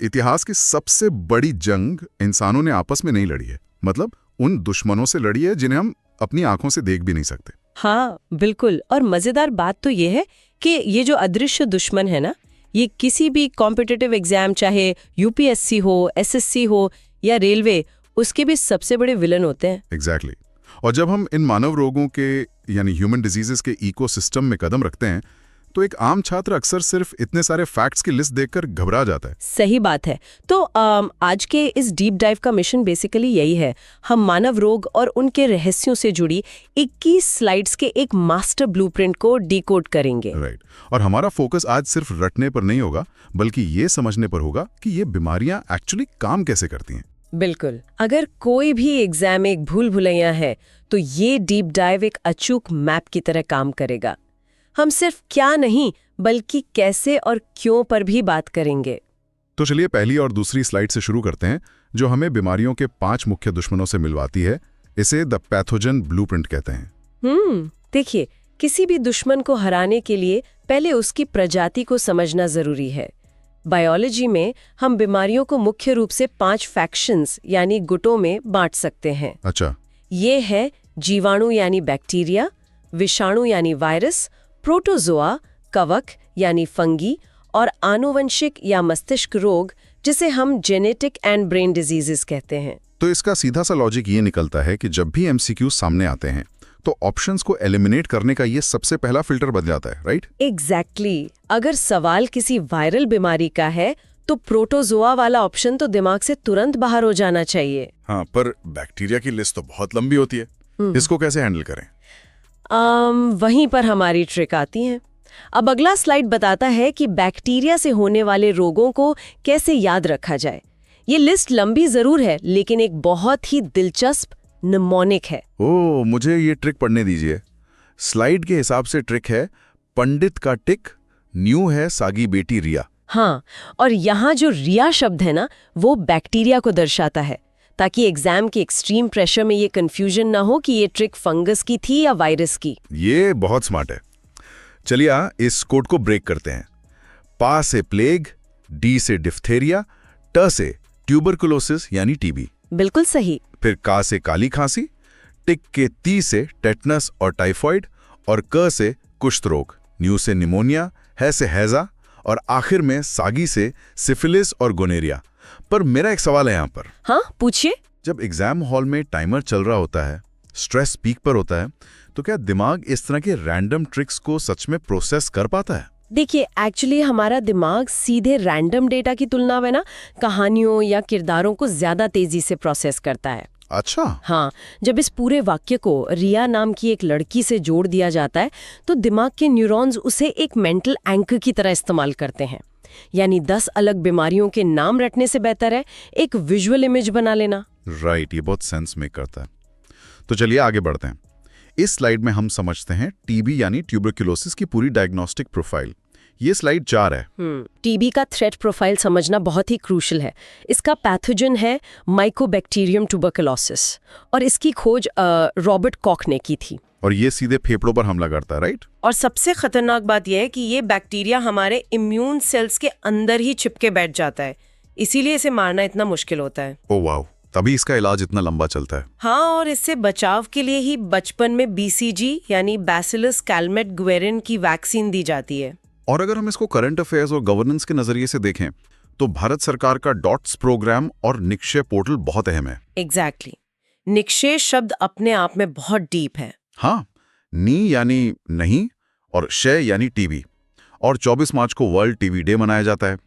इतिहास की सबसे बड़ी जंग इंसानों ने आपस में नहीं लड़ी है, मतलब उन दुश्मनों से लड़ी है जिन्हें हम अपनी आंखों से देख भी नहीं सकते। हाँ बिल्कुल, और मजेदार बात तो ये है कि ये जो अदृश्य दुश्मन है ना, ये किसी भी कॉम्पिटिटिव एग्जाम, चाहे यूपीएससी हो, एसएससी हो या रेलवे, उसके भी सबसे बड़े विलन होते हैं। एग्जैक्टली। और जब हम इन मानव रोगों के यानी ह्यूमन डिजीजेस के इकोसिस्टम में कदम रखते हैं तो एक आम छात्र अक्सर सिर्फ इतने सारे फैक्ट्स की लिस्ट देखकर घबरा जाता है। सही बात है। तो आज के इस डीप डाइव का मिशन बेसिकली यही है, हम मानव रोग और उनके रहस्यों से जुड़ी 21 स्लाइड्स के एक मास्टर ब्लूप्रिंट को डिकोड करेंगे। राइट। और हमारा फोकस आज सिर्फ रटने पर नहीं होगा, बल्कि ये समझने पर होगा कि ये बीमारियां एक्चुअली काम कैसे करती हैं। बिल्कुल। अगर कोई भी एग्जाम एक भूल भुलैया है तो ये डीप डाइव एक अचूक मैप की तरह काम करेगा। हम सिर्फ क्या नहीं बल्कि कैसे और क्यों पर भी बात करेंगे। तो चलिए पहली और दूसरी स्लाइड से शुरू करते हैं, जो हमें बीमारियों के 5 मुख्य दुश्मनों से मिलवाती है। इसे द पैथोजन ब्लूप्रिंट कहते हैं। देखिए, किसी भी दुश्मन को हराने के लिए पहले उसकी प्रजाति को समझना जरूरी है। बायोलॉजी में हम बीमारियों को मुख्य रूप से 5 फैक्शंस यानी गुटों में बांट सकते हैं। अच्छा। ये है जीवाणु यानी बैक्टीरिया, विषाणु यानी वायरस, प्रोटोजोआ, कवक यानी फंगी, और आनुवंशिक या मस्तिष्क रोग जिसे हम जेनेटिक एंड ब्रेन डिजीजेस कहते हैं। तो इसका सीधा सा लॉजिक ये निकलता है कि जब भी एमसीक्यू सामने आते हैं तो ऑप्शंस को एलिमिनेट करने का ये सबसे पहला फिल्टर बन जाता है, राइट? एग्जैक्टली। अगर सवाल किसी वायरल बीमारी का है तो प्रोटोजोआ वाला ऑप्शन तो दिमाग से तुरंत बाहर हो जाना चाहिए। हाँ, पर बैक्टीरिया की लिस्ट तो बहुत लंबी होती है, इसको कैसे हैंडल करें? वहीं पर हमारी ट्रिक आती है। अब अगला स्लाइड बताता है कि बैक्टीरिया से होने वाले रोगों को कैसे याद रखा जाए। ये लिस्ट लंबी जरूर है, लेकिन एक बहुत ही दिलचस्प निमोनिक है। ओह, मुझे ये ट्रिक पढ़ने दीजिए। स्लाइड के हिसाब से ट्रिक है पंडित का टिक, न्यू है सागी बेटी रिया। हाँ, और यहाँ जो रिया शब्द है ना, वो बैक्टीरिया को दर्शाता है, ताकि एग्जाम के एक्सट्रीम प्रेशर में ये कंफ्यूजन ना हो कि ये ट्रिक फंगस की थी या वायरस की। ये बहुत स्मार्ट है। चलिए इस कोड को ब्रेक करते हैं। पा से प्लेग, डी से डिफ्थेरिया, ट से ट्यूबरकुलोसिस यानी टीबी। बिल्कुल सही। फिर का से काली खांसी, टिक के ती से टेटनस और टाइफॉइड, और क से कुष्ठ रोग, न्यू से निमोनिया, है से हैजा, और आखिर में सागी से सिफिलिस और गोनेरिया। पर मेरा एक सवाल है यहाँ पर। हाँ, पूछिए। जब एग्जाम हॉल में टाइमर चल रहा होता है, स्ट्रेस पीक पर होता है, तो क्या दिमाग इस तरह के रैंडम ट्रिक्स को सच में प्रोसेस कर पाता है? देखिए, एक्चुअली हमारा दिमाग सीधे रैंडम डेटा की तुलना में ना कहानियों या किरदारों को ज्यादा तेजी से प्रोसेस करता है। अच्छा। हाँ, जब इस पूरे वाक्य को रिया नाम की एक लड़की से जोड़ दिया जाता है तो दिमाग के न्यूरॉन्स उसे एक मेंटल एंकर की तरह इस्तेमाल करते हैं। यानी 10 अलग बीमारियों के नाम रटने से बेहतर है एक विजुअल इमेज बना लेना। राइट, ये बहुत सेंस मेक करता है। तो चलिए आगे बढ़ते हैं। इस स्लाइड में हम समझते हैं टीबी यानी ट्यूबरकुलोसिस की पूरी डायग्नोस्टिक प्रोफाइल। ये स्लाइड 4 है। टीबी का थ्रेट प्रोफाइल समझना बहुत ही क्रूशल है। इसका पैथोजन है माइकोबैक्टीरियम ट्यूबरकुलोसिस, और इसकी खोज रॉबर्ट कॉक ने की थी। और ये सीधे फेफड़ों पर हमला करता है, राइट? और सबसे खतरनाक बात यह है कि ये बैक्टीरिया हमारे इम्यून सेल्स के अंदर ही छिपके बैठ जाता है, इसीलिए इसे मारना इतना मुश्किल होता है। ओह वाह, तभी इसका इलाज इतना लंबा चलता है। हाँ, और इससे बचाव के लिए ही बचपन में बीसीजी यानी बैसिलस कैलमेट-गुएरिन की वैक्सीन दी जाती है। और अगर हम इसको करंट अफेयर्स और गवर्नेंस के नजरिए से देखें तो भारत सरकार का डॉट्स प्रोग्राम और निक्षय पोर्टल बहुत अहम है। एग्जैक्टली। निक्षय शब्द अपने आप में बहुत डीप है। हाँ, नी यानी नहीं और शय यानी टीबी, और 24 मार्च को वर्ल्ड टीबी डे मनाया जाता है।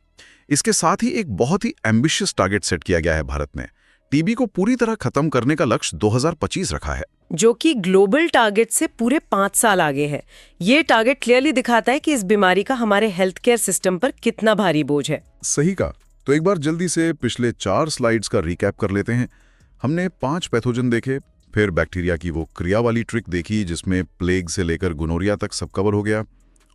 इसके साथ ही एक बहुत ही एम्बिशियस टारगेट सेट किया गया है। भारत ने टीबी को पूरी तरह खत्म करने का लक्ष्य 2025 रखा है, जो कि ग्लोबल टारगेट से पूरे 5 साल आगे है। ये टारगेट क्लियरली दिखाता है कि इस बीमारी का हमारे हेल्थ केयर सिस्टम पर कितना भारी बोझ है। सही कहा। तो एक बार जल्दी से पिछले 4 स्लाइड्स का रिकैप कर लेते हैं। हमने 5 पैथोजन देखे, फिर बैक्टीरिया की वो क्रिया वाली ट्रिक देखी जिसमें प्लेग से लेकर गोनोरिया तक सब कवर हो गया,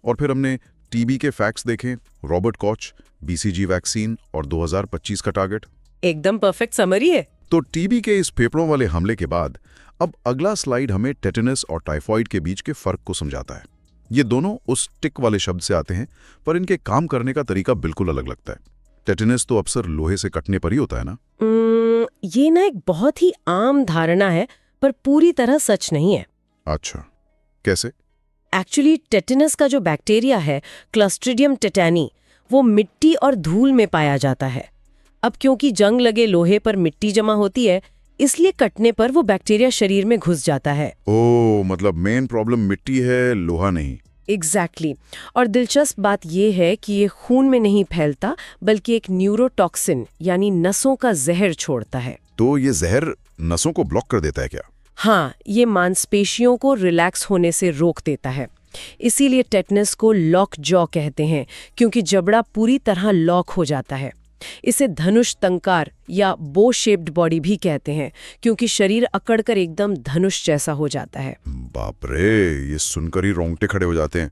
और फिर हमने टीबी के फैक्ट्स देखे, रॉबर्ट कॉच, बीसीजी वैक्सीन और 2025 का टारगेट। एकदम परफेक्ट समरी है। तो टीबी के इस फेफड़ों वाले हमले के बाद अब अगला स्लाइड हमें टेटनस और टाइफॉइड के बीच के फर्क को समझाता है। ये दोनों उस टिक वाले शब्द से आते हैं, पर इनके काम करने का तरीका बिल्कुल अलग लगता है। टेटनस तो अक्सर लोहे से कटने पर ही होता है ना? ये ना एक बहुत ही आम धारणा है, पर पूरी तरह सच नहीं है। अच्छा, कैसे? एक्चुअली टेटनस का जो बैक्टीरिया है, क्लस्ट्रिडियम टेटानी, वो मिट्टी और धूल में पाया जाता है। अब क्योंकि जंग लगे लोहे पर मिट्टी जमा होती है, इसलिए कटने पर वो बैक्टीरिया शरीर में घुस जाता है। ओह, मतलब मेन प्रॉब्लम मिट्टी है, लोहा नहीं। एग्जैक्टली और दिलचस्प बात यह है कि ये खून में नहीं फैलता, बल्कि एक न्यूरोटॉक्सिन यानी नसों का जहर छोड़ता है। तो ये जहर नसों को ब्लॉक कर देता है क्या? हाँ, ये मांसपेशियों को रिलैक्स होने से रोक देता है। इसीलिए टेटनस को लॉक जॉ कहते हैं, क्योंकि जबड़ा पूरी तरह लॉक हो जाता है। इसे धनुष तंकार या बो शेप्ड बॉडी भी कहते हैं, क्योंकि शरीर अकड़कर एकदम धनुष जैसा हो जाता है। बाप रे, ये सुनकर ही रोंगटे खड़े हो जाते हैं।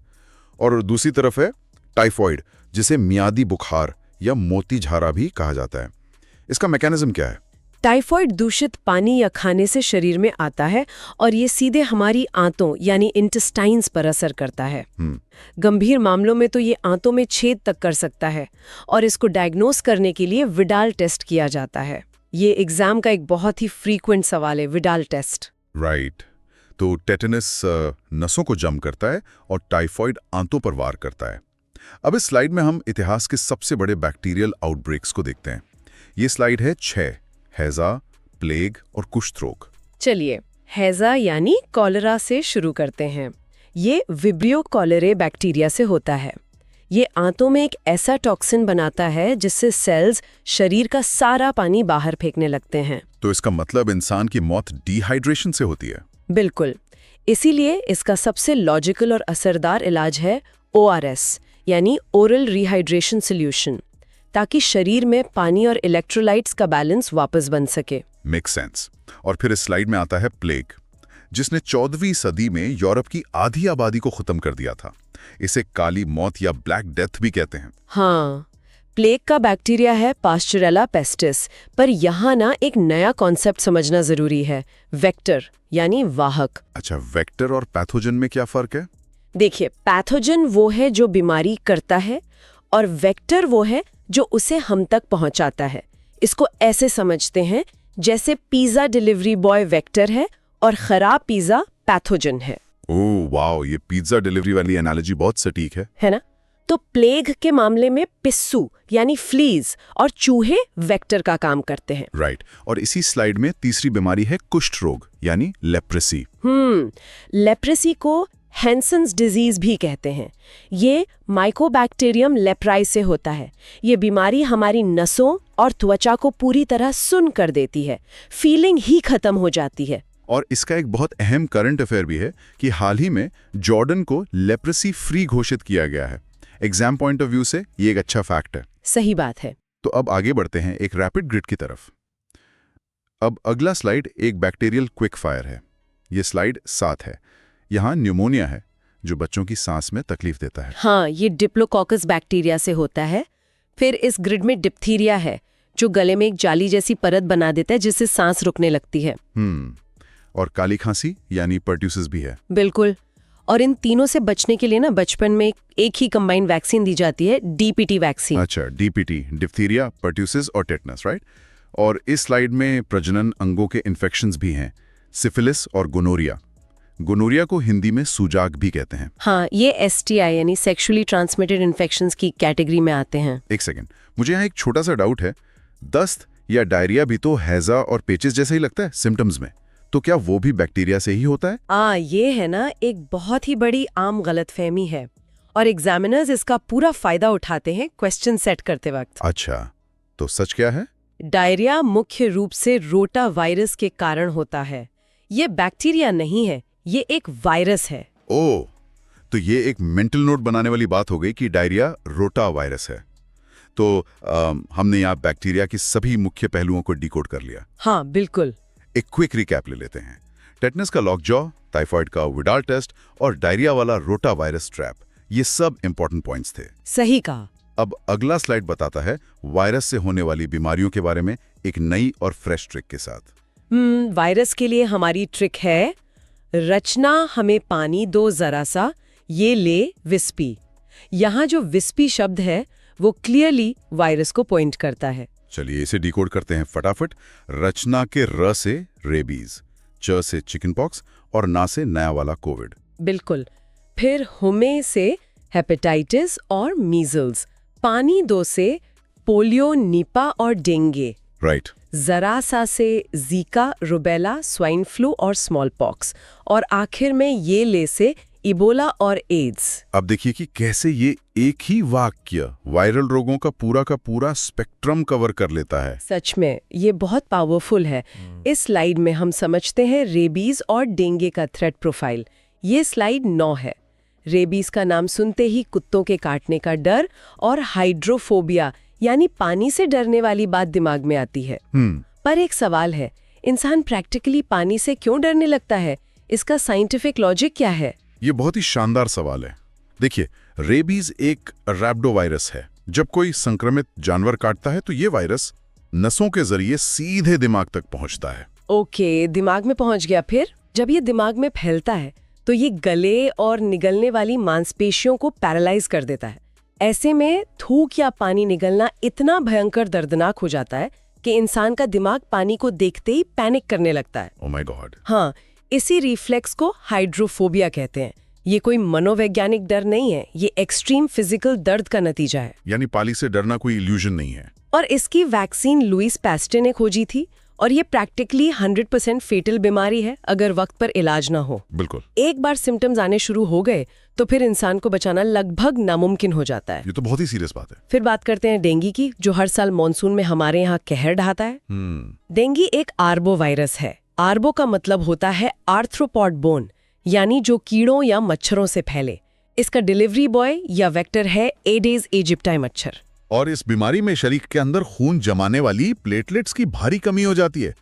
और दूसरी तरफ है टाइफॉइड, जिसे मियादी बुखार या मोती झारा भी कहा जाता है। इसका मैकेनिज्म क्या है? टाइफॉइड दूषित पानी या खाने से शरीर में आता है और ये सीधे हमारी आंतों यानी इंटेस्टाइन्स पर असर करता है। गंभीर मामलों में तो ये आंतों में छेद तक कर सकता है और इसको डायग्नोस करने के लिए विडाल टेस्ट किया जाता है। ये एग्जाम का एक बहुत ही फ्रीक्वेंट सवाल है, विडाल टेस्ट। राइट। तो टेटनस नसों को जम करता है और टाइफॉइड आंतों पर वार करता है। अब इस स्लाइड में हम इतिहास के सबसे बड़े बैक्टीरियल आउटब्रेक्स को देखते हैं। ये स्लाइड है 6, हैजा, प्लेग और कुष्ठ रोग। चलिए, हैजा यानी कॉलेरा से शुरू करते हैं। ये विब्रियो कॉलेरे बैक्टीरिया से होता है। ये आंतों में एक ऐसा टॉक्सिन बनाता है जिससे सेल्स शरीर का सारा पानी बाहर फेंकने लगते हैं। तो इसका मतलब इंसान की मौत डिहाइड्रेशन से होती है? बिल्कुल। इसीलिए इसका सबसे लॉजिकल और असरदार इलाज है ORS यानी ओरल रिहाइड्रेशन सॉल्यूशन, ताकि शरीर में पानी और इलेक्ट्रोलाइट्स का बैलेंस वापस बन सके। Make sense. और फिर इस स्लाइड में आता है प्लेग, जिसने 14वीं सदी में यूरोप की आधी आबादी को खत्म कर दिया था। इसे काली मौत या ब्लैक डेथ भी कहते हैं। हाँ, प्लेग का बैक्टीरिया है पास्चुरेला पेस्टिस, पर यहाँ ना एक नया कॉन्सेप्ट समझना जरूरी है, वेक्टर यानी वाहक। अच्छा, वेक्टर और पैथोजन में क्या फर्क है? देखिए, पैथोजन वो है जो बीमारी करता है और वेक्टर वो है जो उसे हम तक पहुंचाता है। इसको ऐसे समझते हैं जैसे पिज्जा डिलीवरी बॉय वेक्टर है और खराब पिज्जा पैथोजन है। ओह वाओ, ये पिज्जा डिलीवरी वाली एनालॉजी बहुत सटीक है ना? तो प्लेग के मामले में पिस्सू यानी फ्लीज और चूहे वेक्टर का काम करते हैं। राइट। और इसी स्लाइड में तीसरी बीमारी है कुष्ठ रोग यानी लेप्रेसी। लेप्रेसी को हैंसन्स डिजीज भी कहते हैं। ये माइकोबैक्टीरियम लेप्राई से होता है। ये बीमारी हमारी नसों और त्वचा को पूरी तरह सुन्न कर देती है, फीलिंग ही खत्म हो जाती है। और इसका एक बहुत अहम करंट अफेयर भी है कि हाल ही में जॉर्डन को लेप्रेसी फ्री घोषित किया गया है। एग्जाम पॉइंट ऑफ व्यू से ये एक अच्छा फैक्ट है। सही बात है। तो अब आगे बढ़ते हैं एक रैपिड ग्रिड की तरफ। अब अगला स्लाइड एक बैक्टीरियल क्विक फायर है। ये स्लाइड 7 है। यहाँ न्यूमोनिया है, जो बच्चों की सांस में तकलीफ देता है। हाँ, ये डिप्लोकोकस बैक्टीरिया से होता है। फिर इस ग्रिड में डिप्थीरिया है, जो गले में एक जाली जैसी परत बना देता है जिससे सांस रुकने लगती है। और काली खांसी यानी पर्ट्यूसिस भी है। बिल्कुल। और इन तीनों से बचने के लिए ना बचपन में एक ही कंबाइंड वैक्सीन दी जाती है, DPT वैक्सीन। अच्छा, DPT, डिप्थीरिया, पर्ट्यूसिस और टेटनस, राइट। और इस स्लाइड में प्रजनन अंगों के इन्फेक्शंस भी हैं, सिफिलिस और गोनोरिया। गोनोरिया को हिंदी में सूजाग भी कहते हैं। हाँ, ये STI यानी सेक्सुअली ट्रांसमिटेड इन्फेक्शंस की कैटेगरी में आते हैं। एक सेकेंड, मुझे यहाँ एक छोटा सा डाउट है। दस्त या डायरिया भी तो हैजा और पेचिस जैसा ही लगता है सिम्टम्स में, तो क्या वो भी बैक्टीरिया से ही होता है? ये है ना एक बहुत ही बड़ी आम गलतफहमी है और एग्जामिनर्स इसका पूरा फायदा उठाते हैं क्वेश्चन सेट करते वक्त। अच्छा, तो सच क्या है? डायरिया मुख्य रूप से रोटा वायरस के कारण होता है। ये बैक्टीरिया नहीं है, ये एक वायरस है। ओह, तो ये एक मेंटल नोट बनाने वाली बात हो गई कि डायरिया रोटा वायरस है। तो हमने यहाँ बैक्टीरिया की सभी मुख्य पहलुओं को डिकोड कर लिया। हाँ, बिल्कुल। एक क्विक रिकैप ले लेते हैं। टेटनस का लॉकजॉ, टाइफॉइड का विडाल टेस्ट और डायरिया वाला रोटा वायरस ट्रैप, ये सब इंपॉर्टेंट पॉइंट्स थे। सही कहा। अब अगला स्लाइड बताता है वायरस से होने वाली बीमारियों के बारे में एक नई और फ्रेश ट्रिक के साथ। वायरस के लिए हमारी ट्रिक है, रचना हमें पानी दो जरा सा, ये ले विस्पी। यहाँ जो विस्पी शब्द है वो क्लियरली वायरस को पॉइंट करता है। चलिए इसे डिकोड करते हैं फटाफट। रचना के र से रेबीज, च से चिकनपॉक्स और ना से नया वाला कोविड। बिल्कुल। फिर हुमे से हेपेटाइटिस और मीजल्स, पानी दो से पोलियो, निपा और डेंगू, राइट। जरा सा से जीका, रुबेला, स्वाइन फ्लू और स्मॉल पॉक्स, और आखिर में ये ले से इबोला और एड्स। अब देखिए कि कैसे ये एक ही वाक्य वायरल रोगों का पूरा स्पेक्ट्रम कवर कर लेता है। सच में ये बहुत पावरफुल है। इस स्लाइड में हम समझते हैं रेबीज और डेंगू का थ्रेट प्रोफाइल। ये स्लाइड 9 है। रेबीज का नाम सुनते ही कुत्तों के काटने का डर और हाइड्रोफोबिया यानी पानी से डरने वाली बात दिमाग में आती है। पर एक सवाल है, इंसान प्रैक्टिकली पानी से क्यों डरने लगता है? इसका साइंटिफिक लॉजिक क्या है? ये बहुत ही शानदार सवाल है। देखिए, रेबीज एक रैप्डोवायरस है। जब कोई संक्रमित जानवर काटता है तो ये वायरस नसों के जरिए सीधे दिमाग तक पहुंचता है। ओके, दिमाग में पहुंच गया। फिर जब ये दिमाग में फैलता है तो ये गले और निगलने वाली मांसपेशियों को पैरालाइज कर देता है। ऐसे में थूक या पानी निगलना इतना भयंकर दर्दनाक हो जाता है कि इंसान का दिमाग पानी को देखते ही पैनिक करने लगता है। Oh my God. हाँ, इसी रिफ्लेक्स को हाइड्रोफोबिया कहते हैं। ये कोई मनोवैज्ञानिक डर नहीं है, ये एक्सट्रीम फिजिकल दर्द का नतीजा है। यानी पानी से डरना कोई इल्यूजन नहीं है। और इसकी वैक्सीन लुइस पैस्टर ने खोजी थी, और ये प्रैक्टिकली 100% फेटल बीमारी है अगर वक्त पर इलाज ना हो। बिल्कुल। एक बार सिम्टम्स आने शुरू हो गए तो फिर इंसान को बचाना लगभग नामुमकिन हो जाता है। ये तो बहुत ही सीरियस बात है। फिर बात करते हैं डेंगू की, जो हर साल मानसून में हमारे यहाँ कहर ढाता है। डेंगू एक आर्बो वायरस है। आर्बो का मतलब होता है आर्थ्रोपॉड बोन, यानी जो कीड़ों या मच्छरों से फैले। इसका डिलीवरी बॉय या वेक्टर है एडेज एजिप्टाई मच्छर। और इस बीमारी में शरीर के अंदर खून जमाने वाली प्लेटलेट्स की भारी कमी हो जाती है,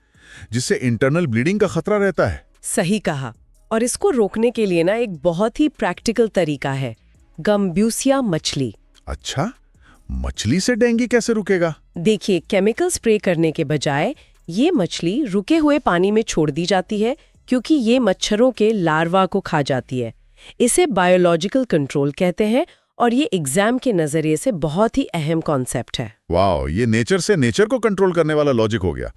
जिससे इंटरनल ब्लीडिंग का खतरा रहता है। सही कहा। और इसको रोकने के लिए ना एक बहुत ही प्रैक्टिकल तरीका है, गम्ब्यूसिया मछली। अच्छा, मछली से डेंगू कैसे रुकेगा? देखिए, केमिकल स्प्रे करने के बजाय ये मछली रुके हुए पानी में छोड़ दी जाती है, क्योंकि ये मच्छरों के लार्वा को खा जाती है। इसे बायोलॉजिकल कंट्रोल कहते हैं, और ये एग्जाम के नजरिए से बहुत ही अहम कॉन्सेप्ट है। वाओ, ये नेचर से नेचर को कंट्रोल करने वाला लॉजिक हो गया।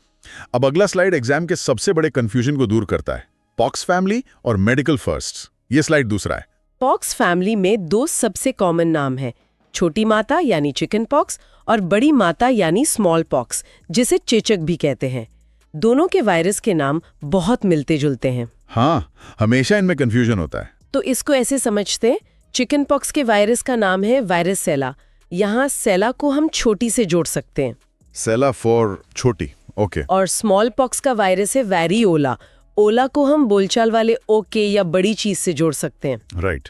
अब अगला स्लाइड एग्जाम के सबसे बड़े कंफ्यूजन को दूर करता है, पॉक्स फैमिली और मेडिकल फर्स्ट। ये स्लाइड दूसरा है। पॉक्स फैमिली में 2 सबसे कॉमन नाम हैं, छोटी माता यानी चिकन पॉक्स और बड़ी माता यानी स्मॉल पॉक्स, जिसे चेचक भी कहते हैं। दोनों के वायरस के नाम बहुत मिलते जुलते हैं। हाँ, हमेशा इनमें कंफ्यूजन होता है। तो इसको ऐसे समझते हैं, चिकन पॉक्स के वायरस का नाम है वायरस सेला। यहाँ सेला को हम छोटी से जोड़ सकते हैं, सेला फॉर छोटी, ओके। और स्मॉल पॉक्स का वायरस है वैरियोला। ओला को हम बोलचाल वाले ओके या बड़ी चीज से जोड़ सकते हैं। राइट,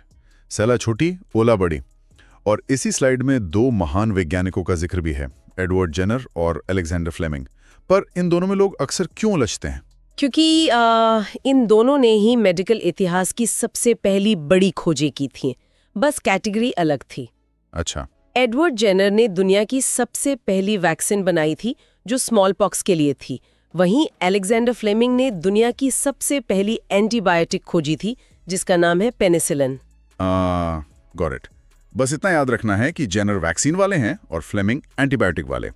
सेला छोटी, ओला बड़ी। और इसी स्लाइड में 2 महान वैज्ञानिकों का जिक्र भी है, एडवर्ड जेनर और अलेक्जेंडर फ्लेमिंग। पर इन दोनों में लोग अक्सर क्यों उलझते हैं? क्योंकि इन दोनों ने ही मेडिकल इतिहास की सबसे पहली बड़ी खोजें की थी, बस कैटेगरी अलग थी। अच्छा। एडवर्ड जेनर ने दुनिया की सबसे पहली वैक्सीन बनाई थी जो स्मॉल पॉक्स के लिए थी। वहीं अलेक्जेंडर फ्लेमिंग ने दुनिया की सबसे पहली एंटीबायोटिक खोजी थी, जिसका नाम है पेनिसिलिन। Got it. बस इतना याद रखना है कि जेनर वैक्सीन वाले हैं और फ्लेमिंग एंटीबायोटिक वाले।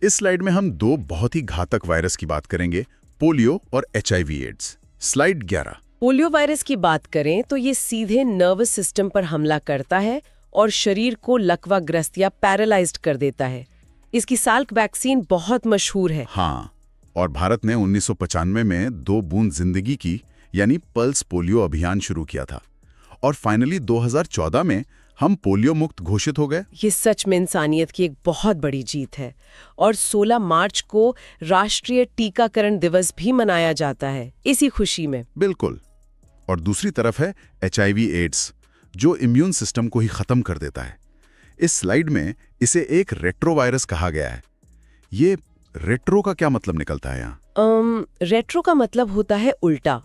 इस स्लाइड में हम 2 बहुत ही घातक वायरस की बात करेंगे, पोलियो और HIV AIDS. Slide 11। Polio virus की बात करें तो ये सीधे नर्वस सिस्टम पर हमला करता है और शरीर को लकवाग्रस्त या पैरालाइज्ड कर देता है। इसकी साल्क वैक्सीन बहुत मशहूर है। हाँ, और भारत ने 1995 में 2 बूंद जिंदगी की यानी पल्स पोलियो अभियान शुरू किया था, और फाइनली 2014 में हम पोलियो मुक्त घोषित हो गए। ये सच में इंसानियत की एक बहुत बड़ी जीत है। और 16 मार्च को राष्ट्रीय टीकाकरण दिवस भी मनाया जाता है इसी खुशी में। बिल्कुल। और दूसरी तरफ है HIV एड्स, जो इम्यून सिस्टम को ही खत्म कर देता है। इस स्लाइड में इसे एक रेट्रो वायरस कहा गया है। ये रेट्रो का क्या मतलब निकलता है यहाँ? रेट्रो का मतलब होता है उल्टा।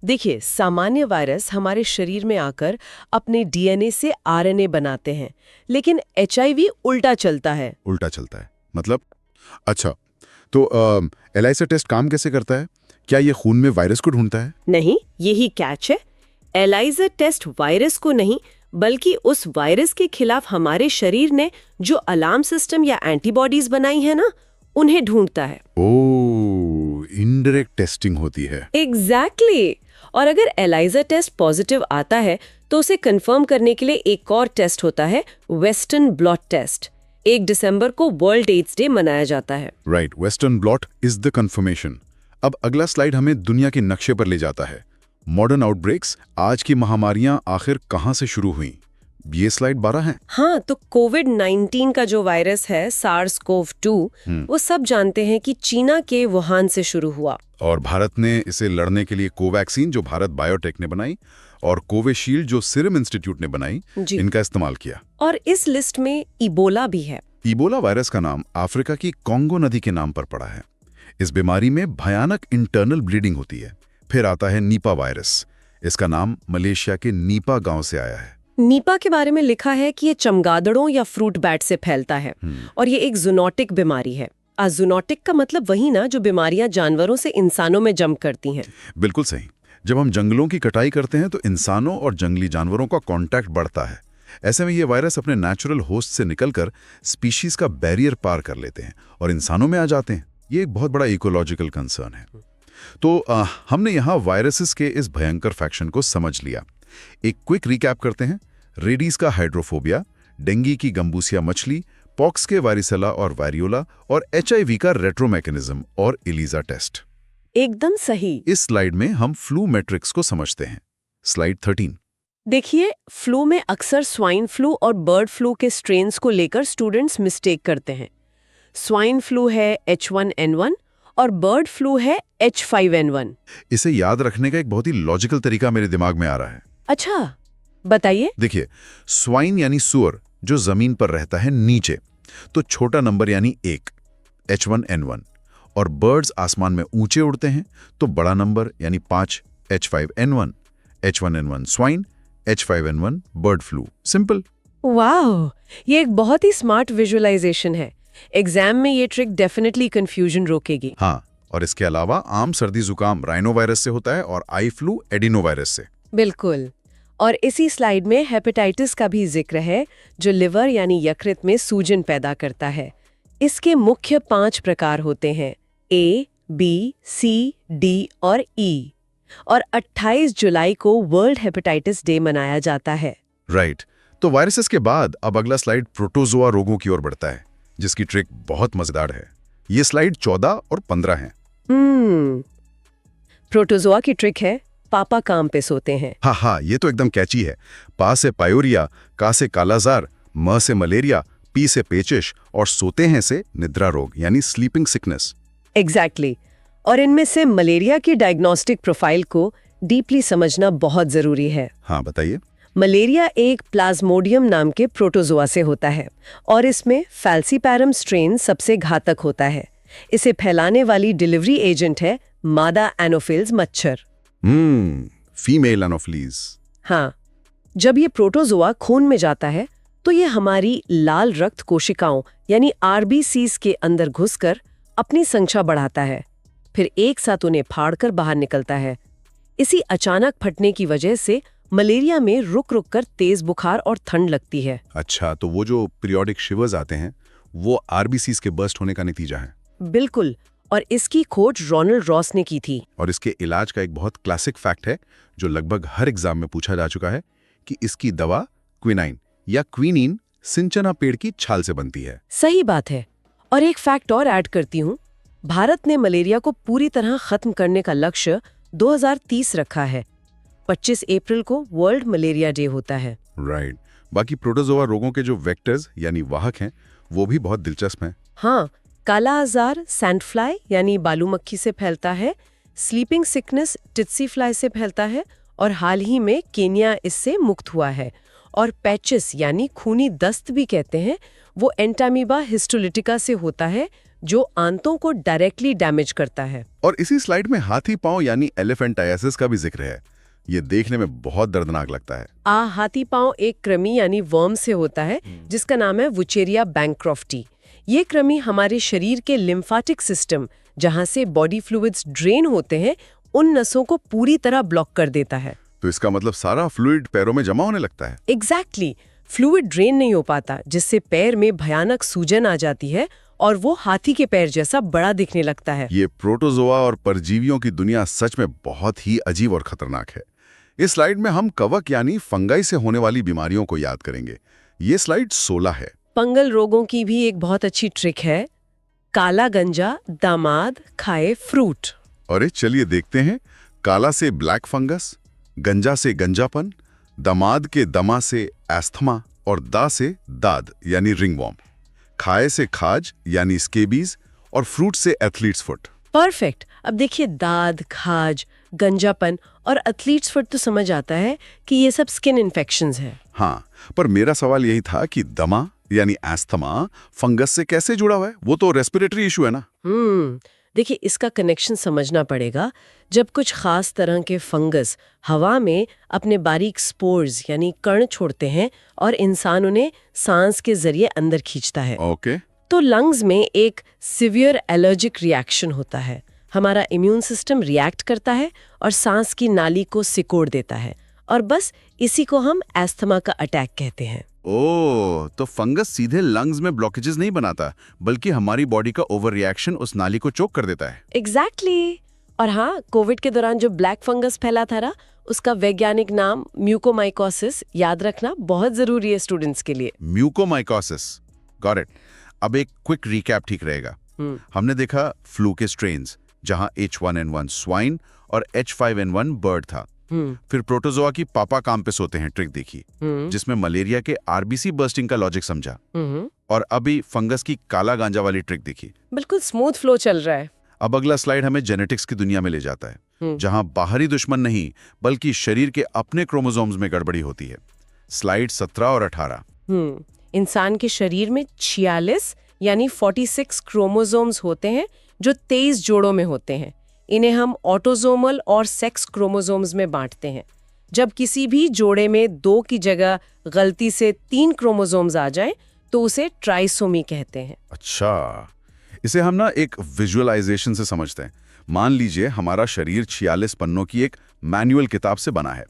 देखिए, सामान्य वायरस हमारे शरीर में आकर अपने DNA से RNA बनाते हैं, लेकिन HIV उल्टा चलता है। उल्टा चलता है मतलब? अच्छा, तो ELISA टेस्ट काम कैसे करता है? क्या ये खून में वायरस को ढूंढता है? नहीं, यही कैच है। ELISA टेस्ट वायरस को नहीं बल्कि उस वायरस के खिलाफ हमारे शरीर ने जो अलार्म सिस्टम या एंटीबॉडीज बनाई है ना, उन्हें ढूंढता है। ओह, इनडायरेक्ट टेस्टिंग होती है। एग्जैक्टली। और अगर एलाइजा टेस्ट पॉजिटिव आता है तो उसे कंफर्म करने के लिए एक और टेस्ट होता है, वेस्टर्न ब्लॉट टेस्ट। 1 दिसंबर को वर्ल्ड एड्स डे मनाया जाता है। Right, western blot is the confirmation. अब अगला स्लाइड हमें दुनिया के नक्शे पर ले जाता है। मॉडर्न आउटब्रेक्स, आज की महामारियां आखिर कहां से शुरू हुई? ये स्लाइड 12 है। हाँ, तो कोविड-19 का जो वायरस है, SARS-CoV-2, वो सब जानते हैं कि चीना के वुहान से शुरू हुआ। और भारत ने इसे लड़ने के लिए कोवैक्सीन, जो भारत बायोटेक ने बनाई, और कोविशील्ड, जो सीरम इंस्टीट्यूट ने बनाई, इनका इस्तेमाल किया। और इस लिस्ट में इबोला भी है। इबोला वायरस का नाम अफ्रीका की कॉन्गो नदी के नाम पर पड़ा है। इस बीमारी में भयानक इंटरनल ब्लीडिंग होती है। फिर आता है नीपा वायरस। इसका नाम मलेशिया के नीपा गांव से आया है। नीपा के बारे में लिखा है कि ये चमगादड़ों या फ्रूट बैट से फैलता है और ये एक जूनोटिक बीमारी है। जूनोटिक का मतलब वही ना, जो बीमारियां जानवरों से इंसानों में जंप करती हैं। बिल्कुल सही। जब हम जंगलों की कटाई करते हैं तो इंसानों और जंगली जानवरों का कांटेक्ट बढ़ता है। ऐसे में ये वायरस अपने नेचुरल होस्ट से निकलकर स्पीशीज का बैरियर पार कर लेते हैं और इंसानों में आ जाते हैं। ये एक बहुत बड़ा इकोलॉजिकल कंसर्न है। तो हमने यहाँ वायरसेस के इस भयंकर फैक्शन को समझ लिया। एक क्विक रिकैप करते हैं। रेडीज का हाइड्रोफोबिया, डेंगी की गंबूसिया मछली, पॉक्स के वारिसेला और वारियोला, और HIV का रेट्रोमैकेनिज्म और एलिजा टेस्ट। एकदम सही। इस स्लाइड में हम फ्लू मैट्रिक्स को समझते हैं। स्लाइड 13। देखिए, फ्लू में अक्सर स्वाइन फ्लू और बर्ड फ्लू के स्ट्रेन्स को लेकर स्टूडेंट्स मिस्टेक करते हैं। स्वाइन फ्लू है H1N1 और बर्ड फ्लू है H5N1। इसे याद रखने का एक बहुत ही लॉजिकल तरीका मेरे दिमाग में आ रहा है। अच्छा, बताइए। देखिए, स्वाइन यानी सुअर, जो जमीन पर रहता है नीचे, तो छोटा नंबर यानी 1, H1N1, और बर्ड्स आसमान में ऊंचे उड़ते हैं तो बड़ा नंबर यानी 5, H5N1। H1N1 swine, H5N1 bird flu. Simple. वाह, ये एक बहुत ही स्मार्ट विजुअलाइजेशन है। एग्जाम में ये ट्रिक डेफिनेटली कंफ्यूजन रोकेगी। हाँ, और इसके अलावा आम सर्दी जुकाम राइनोवायरस से होता है और आई फ्लू एडिनोवायरस से। बिल्कुल। और इसी स्लाइड में हेपेटाइटिस का भी जिक्र है, जो लिवर यानी यकृत में सूजन पैदा करता है। इसके मुख्य 5 प्रकार होते हैं, A, B, C, D और E। और 28 जुलाई को वर्ल्ड हेपेटाइटिस डे मनाया जाता है। राइट। तो वायरसेस के बाद अब अगला स्लाइड प्रोटोजोआ रोगों की ओर बढ़ता है, जिसकी ट्रिक बहुत मजेदार है। ये स्लाइड 14 और 15 हैं। प्रोटोजोआ की ट्रिक है, पापा काम पे सोते हैं। हाँ, ये तो एकदम कैची है। पा से पायोरिया, का से कालाजार, म से मलेरिया, पी से पेचिश और सोते हैं से निद्रा रोग यानी स्लीपिंग सिकनेस। एग्जैक्टली। और इनमें से मलेरिया की डायग्नोस्टिक प्रोफाइल को डीपली समझना बहुत जरूरी है। हाँ, बताइए। मलेरिया एक प्लाज्मोडियम नाम के प्रोटोजोआ से होता है और इसमें फैल्सीपैरम स्ट्रेन सबसे घातक होता है। इसे फैलाने वाली डिलीवरी एजेंट है मादा एनोफिल्स मच्छर। Female anopheles. हाँ, जब ये प्रोटोजोआ खून में जाता है तो ये हमारी लाल रक्त कोशिकाओं यानी RBCs के अंदर घुसकर अपनी संख्या बढ़ाता है, फिर एक साथ उन्हें फाड़कर बाहर निकलता है। इसी अचानक फटने की वजह से मलेरिया में रुक रुक कर तेज बुखार और ठंड लगती है। अच्छा, तो वो जो पीरियोडिक शिवर्स आते हैं वो RBCs के बर्स्ट होने का नतीजा है। बिल्कुल। और इसकी खोज रोनाल्ड रॉस ने की थी। और इसके इलाज का एक बहुत क्लासिक फैक्ट है जो लगभग हर एग्जाम में पूछा जा चुका है कि इसकी दवा क्विनाइन या क्विनीन सिंचना पेड़ की छाल से बनती है। सही बात है। और एक फैक्ट और ऐड करती हूँ, भारत ने मलेरिया को पूरी तरह खत्म करने का लक्ष्य 2030 रखा है। 25 अप्रैल को वर्ल्ड मलेरिया डे होता है। राइट। बाकी प्रोटोजोआ रोगों के जो वेक्टर्स यानी वाहक हैं वो भी बहुत दिलचस्प हैं। हाँ, काला आजार सैंडफ्लाई यानी बालू मक्खी से फैलता है, स्लीपिंग सिकनेस टिट्सी फ्लाई से फैलता है और हाल ही में केन्या इससे मुक्त हुआ है। और पैचिस यानी खूनी दस्त भी कहते हैं, वो एंटामीबा हिस्टोलिटिका से होता है जो आंतों को डायरेक्टली डैमेज करता है। और इसी स्लाइड में हाथी पांव यानी एलिफेंटाइटिस का भी जिक्र है। ये देखने में बहुत दर्दनाक लगता है। हाथी पांव एक कृमि यानी वर्म से होता है जिसका नाम है वुचेरिया बैंक्रॉफ्टी। ये कृमि हमारे शरीर के लिम्फेटिक सिस्टम, जहां से बॉडी फ्लूइड्स ड्रेन होते हैं, उन नसों को पूरी तरह ब्लॉक कर देता है। तो इसका मतलब सारा फ्लूइड पैरों में जमा होने लगता है। एग्जैक्टली फ्लूइड ड्रेन नहीं हो पाता, जिससे पैर में भयानक सूजन आ जाती है और वो हाथी के पैर जैसा बड़ा दिखने लगता है। ये प्रोटोजोआ और परजीवियों की दुनिया सच में बहुत ही अजीब और खतरनाक है। इस स्लाइड में हम कवक यानी फंगाई से होने वाली बीमारियों को याद करेंगे। ये स्लाइड 16 है। फंगल रोगों की भी एक बहुत अच्छी ट्रिक है, काला गंजा दामाद खाए फ्रूट। अरे चलिए देखते हैं। काला से ब्लैक फंगस, गंजा से गंजापन, दामाद के दमा से एस्थमा और दा से दाद यानी रिंगवॉर्म, खाए से खाज यानी स्केबीज और फ्रूट से एथलीट्स फुट। परफेक्ट। अब देखिए दाद, खाज, गंजापन और एथलीट्स फुट तो समझ आता है कि ये सब स्किन इन्फेक्शंस है। हाँ, पर मेरा सवाल यही था कि दमा यानी एस्थमा फंगस से कैसे जुड़ा हुआ है? वो तो रेस्पिरेटरी इशू है ना। देखिए इसका कनेक्शन समझना पड़ेगा। जब कुछ खास तरह के फंगस हवा में अपने बारीक स्पोर्स यानी कण छोड़ते हैं और इंसान उन्हें सांस के जरिए अंदर खींचता है, ओके। तो लंग्स में एक सिवियर एलर्जिक रिएक्शन होता है। हमारा इम्यून सिस्टम रिएक्ट करता है और सांस की नाली को सिकोड़ देता है, और बस इसी को हम एस्थमा का अटैक कहते हैं। ओह, तो फंगस सीधे लंग्स में ब्लॉकेजेस नहीं बनाता, बल्कि हमारी बॉडी का ओवर रिएक्शन उस नाली को चोक कर देता है। एग्जैक्टली। और हाँ, कोविड के दौरान जो ब्लैक फंगस फैला था ना, उसका वैज्ञानिक नाम म्यूकोमाइकोसिस याद रखना बहुत जरूरी है स्टूडेंट्स के लिए। Mucormycosis, got it. अब एक क्विक रिकैप ठीक रहेगा। हमने देखा फ्लू के स्ट्रेन्स, जहां H1N1 स्वाइन और H5N1 बर्ड था। फिर प्रोटोजोआ की पापा काम पे सोते हैं ट्रिक देखी, जिसमें मलेरिया के आरबीसी बर्स्टिंग का लॉजिक समझा। और अभी फंगस की काला गांजा वाली ट्रिक देखी। बिल्कुल स्मूथ फ्लो चल रहा है। अब अगला स्लाइड हमें जेनेटिक्स की दुनिया में ले जाता है, जहां बाहरी दुश्मन नहीं बल्कि शरीर के अपने क्रोमोसोम्स में गड़बड़ी होती है। स्लाइड 17 और 18। इंसान के शरीर में 46 यानी 46 क्रोमोसोम्स होते हैं, जो 23 जोड़ों में होते हैं। इन्हें हम ऑटोसोमल और सेक्स क्रोमोसोम्स में बांटते हैं। जब किसी भी जोड़े में 2 की जगह गलती से 3 क्रोमोसोम्स आ जाएं, तो उसे ट्राइसोमी कहते हैं। अच्छा, इसे हम ना एक विजुअलाइजेशन से समझते हैं। मान लीजिए हमारा शरीर 46 पन्नों की एक मैनुअल किताब से बना है।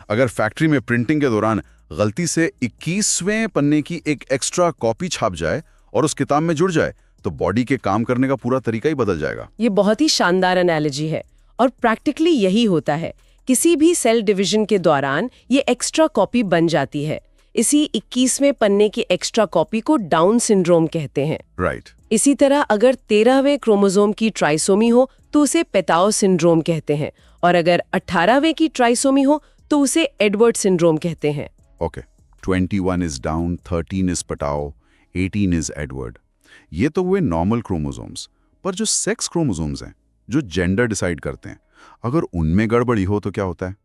अगर फैक्ट्री में प्रिंटिंग के दौरान गलती से 21वें पन्ने की एक एक्स्ट्रा कॉपी छाप जाए और उस किताब में जुड़ जाए, तो बॉडी के काम करने का पूरा तरीका ही बदल जाएगा। ये बहुत ही शानदार एनालॉजी है, और प्रैक्टिकली यही होता है। किसी भी सेल डिवीजन के दौरान ये एक्स्ट्रा कॉपी बन जाती है। इसी 21वें पन्ने की एक्स्ट्रा कॉपी को डाउन सिंड्रोम कहते हैं। राइट। इसी तरह अगर 13वें क्रोमोसोम की ट्राइसोमी हो तो उसे पेताओ सिंड्रोम कहते हैं, और अगर 18वें की ट्राइसोमी हो तो उसे एडवर्ड सिंड्रोम कहते हैं। Okay, 21 is down, 13 is Patau, 18 is Edward. ये तो हुए नॉर्मल क्रोमोसोम्स, पर जो सेक्स क्रोमोसोम्स हैं, जो जेंडर डिसाइड करते हैं, अगर उनमें गड़बड़ी हो तो क्या होता है?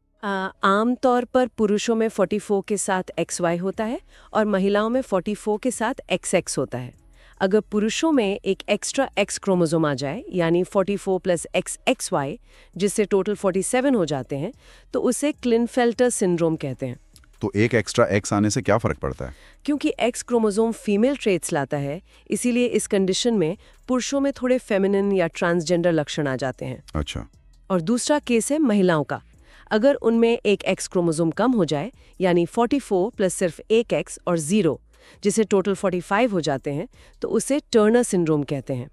आमतौर पर पुरुषों में 44 के साथ XY होता है और महिलाओं में 44 के साथ XX होता है। अगर पुरुषों में एक एक्स्ट्रा X क्रोमोसोम आ जाए, यानी 44 + XXY, जिससे टोटल 47 हो जाते हैं, तो उसे क्लिनफेल्टर सिंड्रोम कहते हैं। तो एक एक्स्ट्रा X आने से क्या फर्क पड़ता है? क्योंकि X क्रोमोसोम फीमेल ट्रेट्स लाता है, इसीलिए इस कंडीशन में पुरुषों में थोड़े फेमिनिन या ट्रांसजेंडर लक्षण आ जाते हैं। अच्छा। और दूसरा केस है महिलाओं का। अगर उनमें एक X क्रोमोसोम कम हो जाए, यानी 44 + सिर्फ एक X और 0, जिसे टोटल 45 हो जाते हैं, तो उसे टर्नर सिंड्रोम कहते हैं।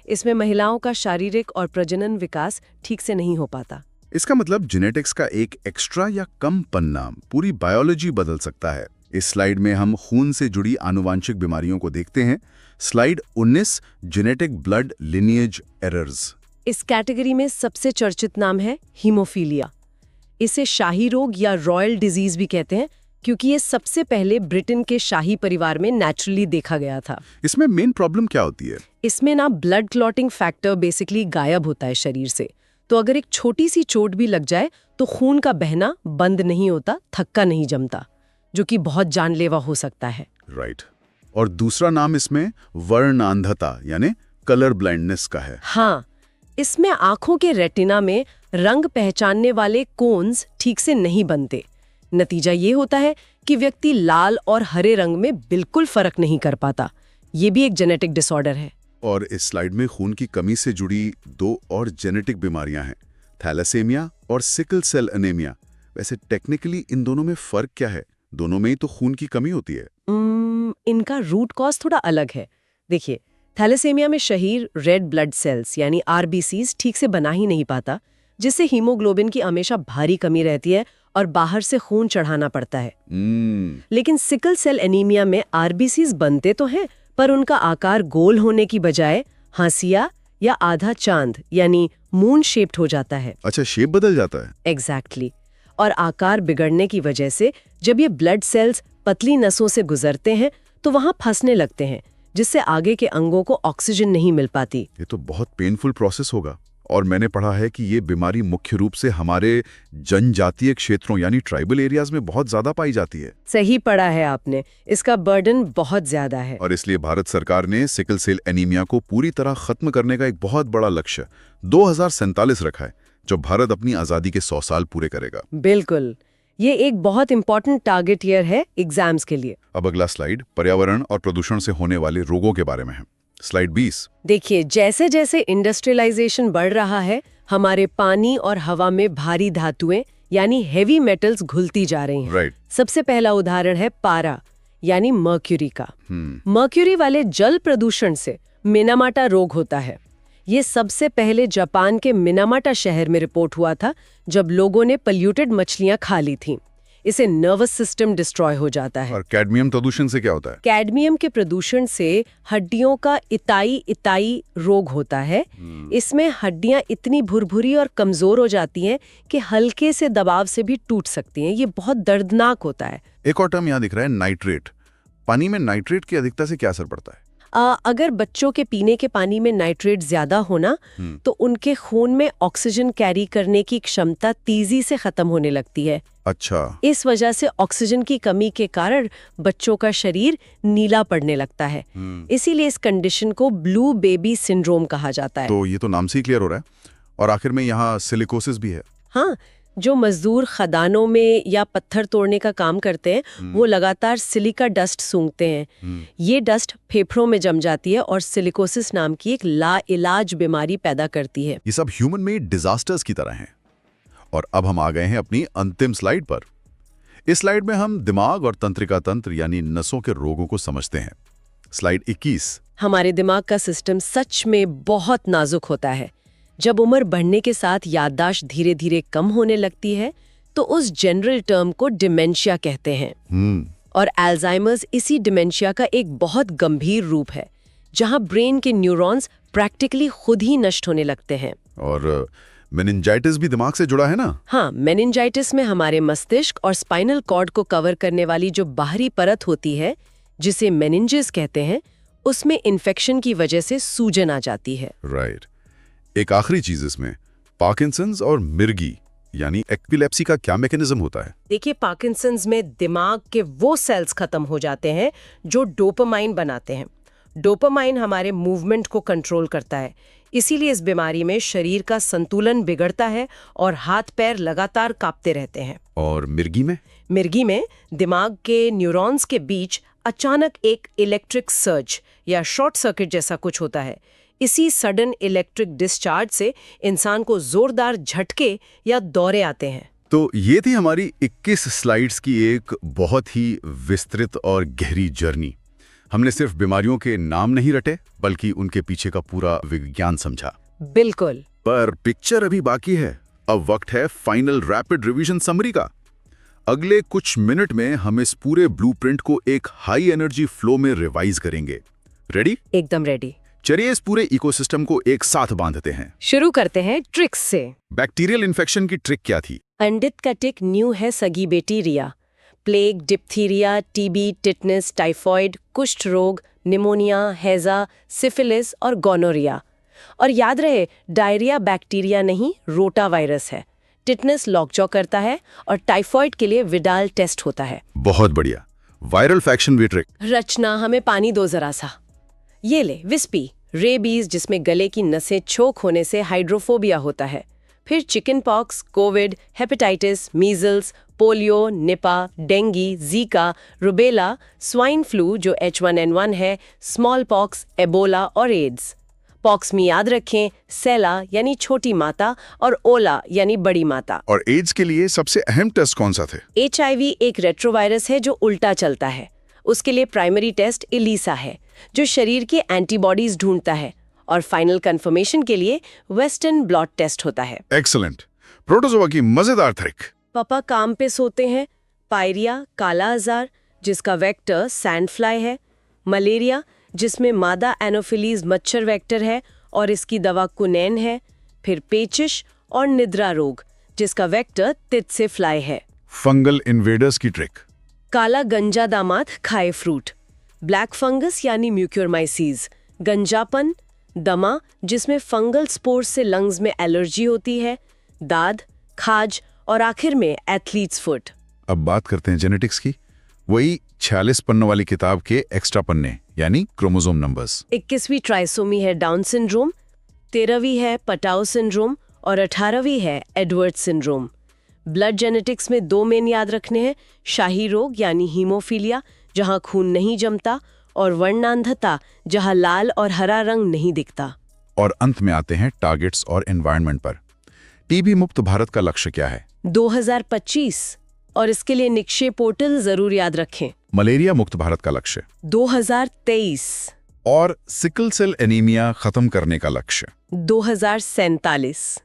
इसमें महिलाओं का शारीरिक और प्रजनन विकास ठीक से नहीं हो पाता। इसका मतलब जेनेटिक्स का एक एक्स्ट्रा या कम पन्ना पूरी बायोलॉजी बदल सकता है। इस स्लाइड में हम खून से जुड़ी आनुवांशिक बीमारियों को देखते हैं। Slide 19, genetic blood lineage errors. इस कैटेगरी में सबसे चर्चित नाम है हीमोफीलिया। इसे शाही रोग या रॉयल डिजीज भी कहते हैं, क्योंकि ये सबसे पहले ब्रिटेन के शाही परिवार में नेचुरली देखा गया था। इसमें मेन प्रॉब्लम क्या होती है? इसमें ना ब्लड क्लॉटिंग फैक्टर बेसिकली गायब होता है शरीर से। तो अगर एक छोटी सी चोट भी लग जाए तो खून का बहना बंद नहीं होता, थक्का नहीं जमता, जो कि बहुत जानलेवा हो सकता है। राइट। और दूसरा नाम इसमें वर्णांधता यानी कलर ब्लाइंडनेस का है। हाँ, इसमें आंखों के रेटिना में रंग पहचानने वाले कोन्स ठीक से नहीं बनते। नतीजा ये होता है कि व्यक्ति लाल और हरे रंग में बिल्कुल फर्क नहीं कर पाता। ये भी एक जेनेटिक डिसऑर्डर है। और इस स्लाइड में खून की कमी से जुड़ी 2 और जेनेटिक बीमारियां हैं, थैलेसेमिया और सिकल सेल एनीमिया। वैसे टेक्निकली इन दोनों में फर्क क्या है? दोनों में ही तो खून की कमी होती है। इनका रूट कॉज थोड़ा अलग है। देखिए, थैलेसेमिया में शरीर रेड ब्लड सेल्स यानी आरबीसीज ठीक से बना ही नहीं पाता, जिससे हीमोग्लोबिन की हमेशा भारी कमी रहती है और बाहर से खून चढ़ाना पड़ता है। लेकिन सिकल सेल एनीमिया में आरबीसीज बनते तो हैं, पर उनका आकार गोल होने की बजाय हांसिया या आधा चांद यानी मून शेप्ड हो जाता है। अच्छा, शेप बदल जाता है। एग्जैक्टली। और आकार बिगड़ने की वजह से जब ये ब्लड सेल्स पतली नसों से गुजरते हैं तो वहां फंसने लगते हैं, जिससे आगे के अंगों को ऑक्सीजन नहीं मिल पाती। ये तो बहुत पेनफुल प्रोसेस होगा। और मैंने पढ़ा है कि ये बीमारी मुख्य रूप से हमारे जनजातीय क्षेत्रों यानी ट्राइबल एरियाज में बहुत ज्यादा पाई जाती है। सही पढ़ा है आपने, इसका बर्डन बहुत ज्यादा है। और इसलिए भारत सरकार ने सिकल सेल एनीमिया को पूरी तरह खत्म करने का एक बहुत बड़ा लक्ष्य 2047 रखा है, जब भारत अपनी आजादी के 100 साल पूरे करेगा। बिल्कुल, ये एक बहुत इंपॉर्टेंट टारगेट ईयर है एग्जाम्स के लिए। अब अगला स्लाइड पर्यावरण और प्रदूषण से होने वाले रोगों के बारे में है। स्लाइड 20। देखिए, जैसे जैसे इंडस्ट्रियलाइजेशन बढ़ रहा है, हमारे पानी और हवा में भारी धातुएं यानी हेवी मेटल्स घुलती जा रही हैं। राइट। सबसे पहला उदाहरण है पारा यानी मर्क्यूरी का। मर्क्यूरी वाले जल प्रदूषण से मिनामाटा रोग होता है। ये सबसे पहले जापान के मिनामाटा शहर में रिपोर्ट हुआ था, जब लोगों ने पल्यूटेड मछलियां खा ली थीं। इसे नर्वस सिस्टम डिस्ट्रॉय हो जाता है। और कैडमियम प्रदूषण से क्या होता है? कैडमियम के प्रदूषण से हड्डियों का इताई रोग होता है। इसमें हड्डियां इतनी भुरभुरी और कमजोर हो जाती हैं कि हल्के से दबाव से भी टूट सकती हैं। ये बहुत दर्दनाक होता है। एक और टर्म यहाँ दिख रहा है, नाइट्रेट। पानी में नाइट्रेट की अधिकता से क्या असर पड़ता है? अगर बच्चों के पीने के पानी में नाइट्रेट ज्यादा होना तो उनके खून में ऑक्सीजन कैरी करने की क्षमता तेजी से खत्म होने लगती है। अच्छा। इस वजह से ऑक्सीजन की कमी के कारण बच्चों का शरीर नीला पड़ने लगता है। इसीलिए इस कंडीशन को ब्लू बेबी सिंड्रोम कहा जाता है। तो ये तो नाम से ही क्लियर हो रहा है। और आखिर में यहाँ सिलिकोसिस भी है। हाँ, जो मजदूर खदानों में या पत्थर तोड़ने का काम करते हैं वो लगातार सिलिका डस्ट सूंघते हैं। ये डस्ट फेफड़ों में जम जाती है और सिलिकोसिस नाम की एक लाइलाज बीमारी पैदा करती है। ये सब ह्यूमन मेड डिजास्टर्स की तरह हैं। और अब हम आ गए हैं अपनी अंतिम स्लाइड पर। इस स्लाइड में हम दिमाग और तंत्रिका तंत्र यानी नसों के रोगों को समझते हैं। स्लाइड 21। हमारे दिमाग का सिस्टम सच में बहुत नाजुक होता है। जब उम्र बढ़ने के साथ याददाश्त धीरे धीरे कम होने लगती है तो उस जनरल टर्म को डिमेंशिया कहते हैं। और अल्जाइमर्स इसी डिमेंशिया का एक बहुत गंभीर रूप है, जहां ब्रेन के न्यूरॉन्स प्रैक्टिकली खुद ही नष्ट होने लगते हैं। और मेनिंजाइटिस भी दिमाग से जुड़ा है ना? हाँ, मेनिंजाइटिस में हमारे मस्तिष्क और स्पाइनल कॉर्ड को कवर करने वाली जो बाहरी परत होती है, जिसे मेनिंजेस कहते हैं, उसमें इन्फेक्शन की वजह से सूजन आ जाती है। राइट। एक आखिरी चीज इसमें, पार्किंसंस और मिर्गी यानी एपिलेप्सी का क्या मैकेनिज्म होता है? देखिए, पार्किंसंस में दिमाग के वो सेल्स खत्म हो जाते हैं जो डोपामाइन बनाते हैं। डोपामाइन हमारे मूवमेंट को कंट्रोल करता है। इसीलिए इस बीमारी में शरीर का संतुलन बिगड़ता है और हाथ पैर लगातार कांपते रहते हैं। और मिर्गी में? मिर्गी में दिमाग के न्यूरॉन्स के बीच अचानक एक इलेक्ट्रिक सर्ज या शॉर्ट सर्किट जैसा कुछ होता है। इसी सडन इलेक्ट्रिक डिस्चार्ज से इंसान को जोरदार झटके या दौरे आते हैं। तो ये थी हमारी 21 स्लाइड्स की एक बहुत ही विस्तृत और गहरी जर्नी। हमने सिर्फ बीमारियों के नाम नहीं रटे, बल्कि उनके पीछे का पूरा विज्ञान समझा। बिल्कुल। पर पिक्चर अभी बाकी है। अब वक्त है फाइनल रैपिड रिवीजन समरी का। अगले कुछ मिनट में हम इस पूरे ब्लूप्रिंट को एक हाई एनर्जी फ्लो में रिवाइज करेंगे। रेडी? एकदम रेडी। चलिए इस पूरे इकोसिस्टम को एक साथ बांधते हैं। शुरू करते हैं ट्रिक्स से। बैक्टीरियल इन्फेक्शन की ट्रिक क्या थी? अंडित का टिक न्यू है सगी बेटी Riya. Plague, diphtheria, TB, tetanus, typhoid, कुष्ठ रोग, निमोनिया, हैजा, सिफिलिस और गोनोरिया। और याद रहे, डायरिया बैक्टीरिया नहीं, रोटा वायरस है। टिटनेस लॉकजॉ करता है और टाइफॉइड के लिए विडाल टेस्ट होता है। बहुत बढ़िया। वायरल फैक्शन भी ट्रिक। रचना, हमें पानी दो जरा सा। ये ले, विस्पी, रेबीज जिसमें गले की नसें चोक होने से हाइड्रोफोबिया होता है। फिर chicken pox, Covid, hepatitis, measles, polio, Nipah, dinghy, Zika, rubella, swine flu जो H1N1 है, स्मॉल पॉक्स, एबोला और एड्स। पॉक्स में याद रखें सेला यानी छोटी माता और ओला यानी बड़ी माता। और एड्स के लिए सबसे अहम टेस्ट कौन सा थे? HIV एक रेट्रोवायरस है जो उल्टा चलता है। उसके लिए प्राइमरी टेस्ट एलिसा है जो शरीर के एंटीबॉडीज ढूंढता है, और फाइनल कंफर्मेशन के लिए वेस्टर्न ब्लॉट टेस्ट होता है। एक्सीलेंट। प्रोटोजोआ की मजेदार ट्रिक। पापा काम पे सोते हैं, पायरिया काला आजार जिसका वेक्टर सैंडफ्लाई है, मलेरिया जिसमें मादा एनोफिलीज मच्छर वेक्टर है और इसकी दवा कुनैन है, फिर पेचिश और निद्रा रोग जिसका वेक्टर तित्से फ्लाई है। फंगल इन्वेडर्स की ट्रिक। काला गंजा दामाद खाए फ्रूट, ब्लैक फंगस यानी म्यूक्योरमाइसीज, गंजापन, दमा जिसमें फंगल स्पोर्स से लंग्स में एलर्जी होती है, दाद, खाज और आखिर में एथलीट्स फुट। अब बात करते हैं जेनेटिक्स की। वही 46 पन्नों वाली किताब के एक्स्ट्रा पन्ने यानी क्रोमोसोम नंबर्स। 21वीं ट्राइसोमी है डाउन सिंड्रोम, 13वीं है पटाओ सिंड्रोम और 18वीं है एडवर्ड सिंड्रोम। ब्लड जेनेटिक्स में 2 मेन याद रखने हैं, शाही रोग यानी हीमोफीलिया जहां खून नहीं जमता, और वर्णांधता जहां लाल और हरा रंग नहीं दिखता। और अंत में आते हैं टारगेट्स और एनवायरनमेंट पर। टीबी मुक्त भारत का लक्ष्य क्या है? 2025, और इसके लिए निक्षय पोर्टल जरूर याद रखें। मलेरिया मुक्त भारत का लक्ष्य 2023, और सिकल सेल एनीमिया खत्म करने का लक्ष्य 2047,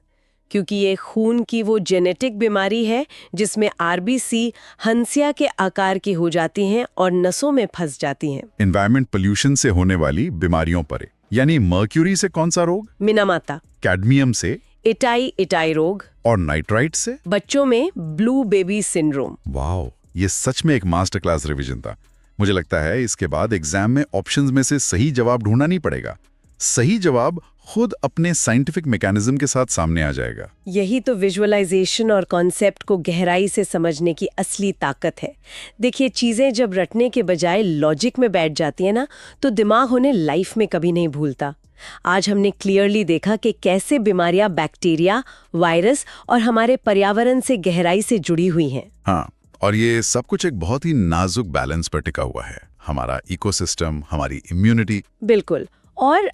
क्योंकि ये खून की वो जेनेटिक बीमारी है जिसमें RBC हंसिया के आकार की हो जाती हैं और नसों में फंस जाती हैं। एनवायरमेंट पोल्यूशन से होने वाली बीमारियों पर, यानी मर्क्यूरी से कौन सा रोग? मिनामाता, कैडमियम से, इटाई रोग, और नाइट्राइट से। बच्चों में ब्लू बेबी सिंड्रोम। वाओ, ये सच में एक मास्टर क्लास रिवीजन था। मुझे लगता है इसके बाद एग्जाम में ऑप्शंस में से सही जवाब ढूंढना नहीं पड़ेगा। सही जवाब खुद अपने साइंटिफिक मैकेनिज्म के साथ सामने आ जाएगा। यही तो विजुअलाइजेशन और कॉन्सेप्ट को गहराई से समझने की असली ताकत है। देखिए, चीजें जब रटने के बजाय लॉजिक में बैठ जाती है ना, तो दिमाग उन्हें लाइफ में कभी नहीं भूलता। आज हमने क्लियरली देखा कि कैसे बीमारियां बैक्टीरिया, वायरस और हमारे पर्यावरण से गहराई से जुड़ी हुई हैं। हाँ, और ये सब कुछ एक बहुत ही नाजुक बैलेंस पर टिका हुआ है। हमारा इकोसिस्टम, हमारी इम्यूनिटी। बिल्कुल। और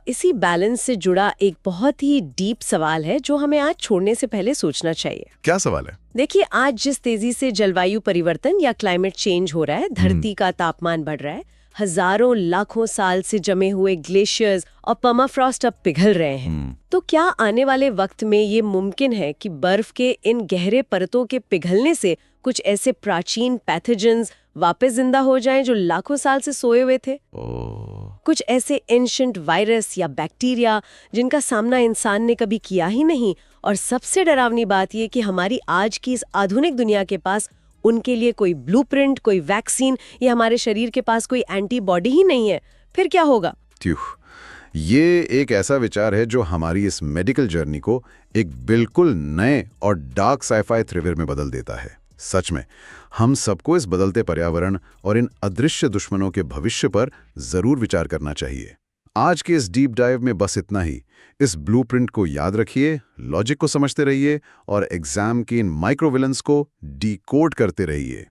इसी बैलेंस से जुड़ा एक बहुत ही डीप सवाल है जो हमें आज छोड़ने से पहले सोचना चाहिए। क्या सवाल है? देखिए, आज जिस तेजी से जलवायु परिवर्तन या क्लाइमेट चेंज हो रहा है, धरती का तापमान बढ़ रहा है, हजारों लाखों साल से जमे हुए ग्लेशियर्स और पर्माफ्रॉस्ट अब पिघल रहे हैं। तो क्या आने वाले वक्त में ये मुमकिन है कि बर्फ के इन गहरे परतों के पिघलने से कुछ ऐसे प्राचीन पैथोजेंस वापस जिंदा हो जाएं जो लाखों साल से सोए हुए थे? कुछ ऐसे एंशिएंट वायरस या बैक्टीरिया जिनका सामना इंसान ने कभी किया ही नहीं। और सबसे डरावनी बात ये कि हमारी आज की इस आधुनिक दुनिया के पास उनके लिए कोई ब्लूप्रिंट, कोई वैक्सीन या हमारे शरीर के पास कोई एंटीबॉडी ही नहीं है। फिर क्या होगा? ये एक ऐसा विचार है जो हमारी इस मेडिकल जर्नी को एक बिल्कुल नए और डार्क साइफाई थ्रिलर में बदल देता है। सच में हम सबको इस बदलते पर्यावरण और इन अदृश्य दुश्मनों के भविष्य पर जरूर विचार करना चाहिए। आज के इस डीप डाइव में बस इतना ही। इस ब्लूप्रिंट को याद रखिए, लॉजिक को समझते रहिए और एग्जाम के इन माइक्रो विलन्स को डिकोड करते रहिए।